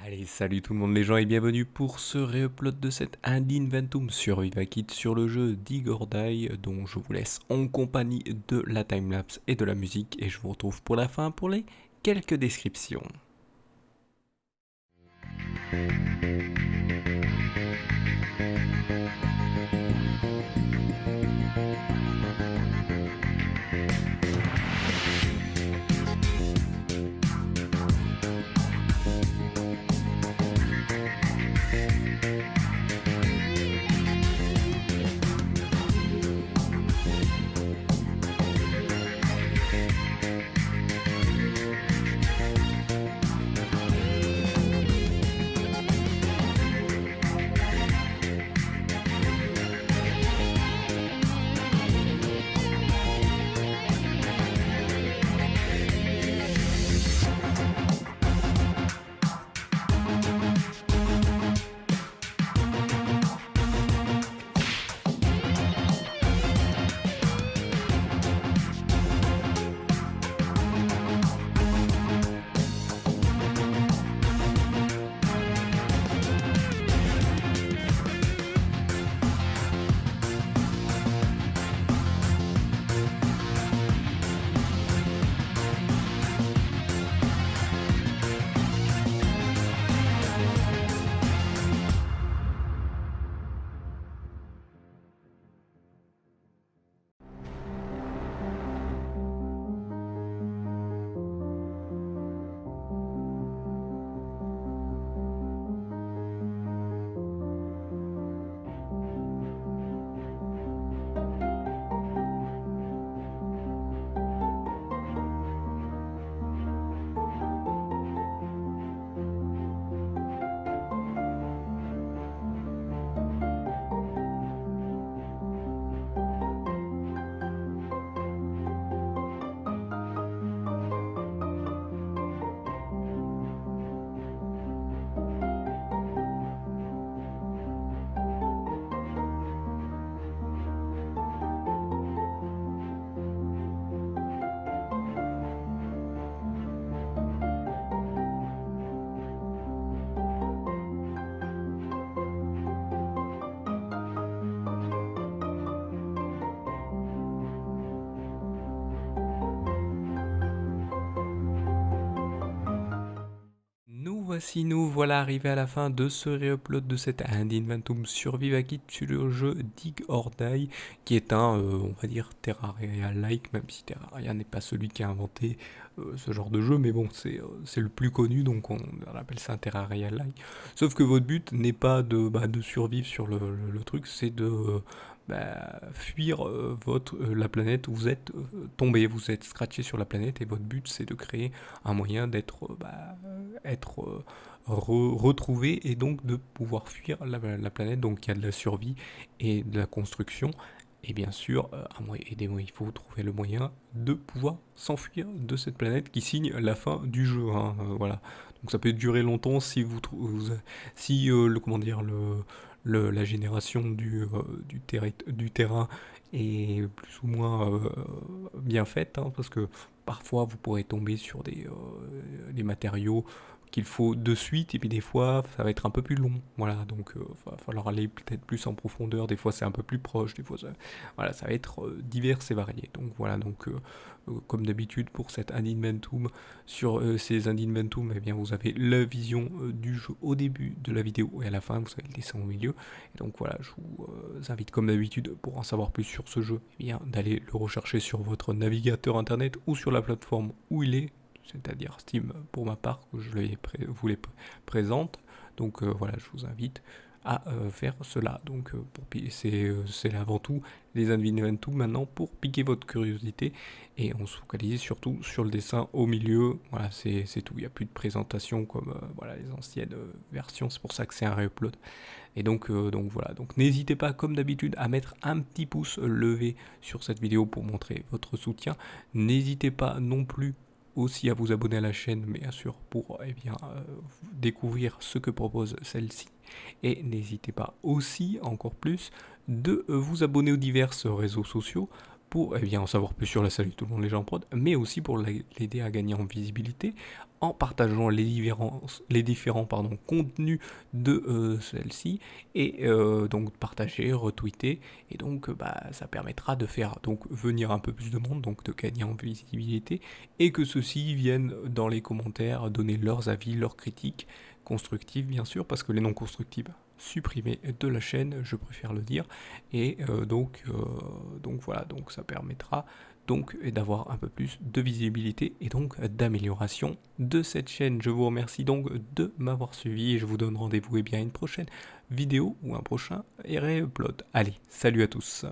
Allez, salut tout le monde les gens et bienvenue pour ce réupload de cet Ad Inventum sur Vivakit sur le jeu Dig or Die, dont je vous laisse en compagnie de la timelapse et de la musique et je vous retrouve pour la fin pour les quelques descriptions. Nous voilà arrivés à la fin de ce réupload de cet Ad Inventum sur Vivakit sur le jeu Dig or Die, qui est on va dire, Terraria-like, même si Terraria n'est pas celui qui a inventé ce genre de jeu, mais bon, c'est le plus connu, donc on appelle ça un Terraria-like. Sauf que votre but n'est pas de survivre sur le truc, c'est de fuir la planète où vous êtes tombé, vous êtes scratché sur la planète, et votre but c'est de créer un moyen d'être retrouvé et donc de pouvoir fuir la planète. Donc il y a de la survie et de la construction. Et bien sûr, il faut trouver le moyen de pouvoir s'enfuir de cette planète qui signe la fin du jeu. Voilà. Donc ça peut durer longtemps si comment dire, la génération du terrain est plus ou moins bien faite, parce que parfois vous pourrez tomber sur des matériaux qu'il faut de suite, et puis des fois ça va être un peu plus long, voilà, donc va falloir aller peut-être plus en profondeur, des fois c'est un peu plus proche, des fois voilà, ça va être divers et varié. Donc voilà, donc comme d'habitude pour cet Ad Inventum, sur ces Ad Inventum, eh bien vous avez la vision du jeu au début de la vidéo et à la fin vous avez le dessin au milieu. Et donc voilà, je vous invite comme d'habitude, pour en savoir plus sur ce jeu, eh bien d'aller le rechercher sur votre navigateur internet ou sur la plateforme où il est, c'est-à-dire Steam pour ma part, que je vous les présente. Donc voilà, je vous invite à faire cela. Donc c'est avant tout les Ad Inventum maintenant pour piquer votre curiosité, et on se focalise surtout sur le dessin au milieu. Voilà, c'est tout, il n'y a plus de présentation comme voilà, les anciennes versions, c'est pour ça que c'est un réupload. Et donc voilà, donc n'hésitez pas comme d'habitude à mettre un petit pouce levé sur cette vidéo pour montrer votre soutien. N'hésitez pas non plus aussi à vous abonner à la chaîne, mais bien sûr pour découvrir ce que propose celle-ci. Et n'hésitez pas aussi, encore plus, de vous abonner aux divers réseaux sociaux pour en savoir plus sur la Salut tout le monde les gens prod, mais aussi pour l'aider à gagner en visibilité en partageant les différents contenus de celle-ci, et donc partager, retweeter, et donc ça permettra de faire donc venir un peu plus de monde, donc de gagner en visibilité, et que ceux-ci viennent dans les commentaires donner leurs avis, leurs critiques, constructives bien sûr, parce que les non constructives supprimées de la chaîne, je préfère le dire, et donc voilà, donc ça permettra donc d'avoir un peu plus de visibilité et donc d'amélioration de cette chaîne. Je vous remercie donc de m'avoir suivi et je vous donne rendez-vous à une prochaine vidéo ou un prochain upload. Allez, salut à tous.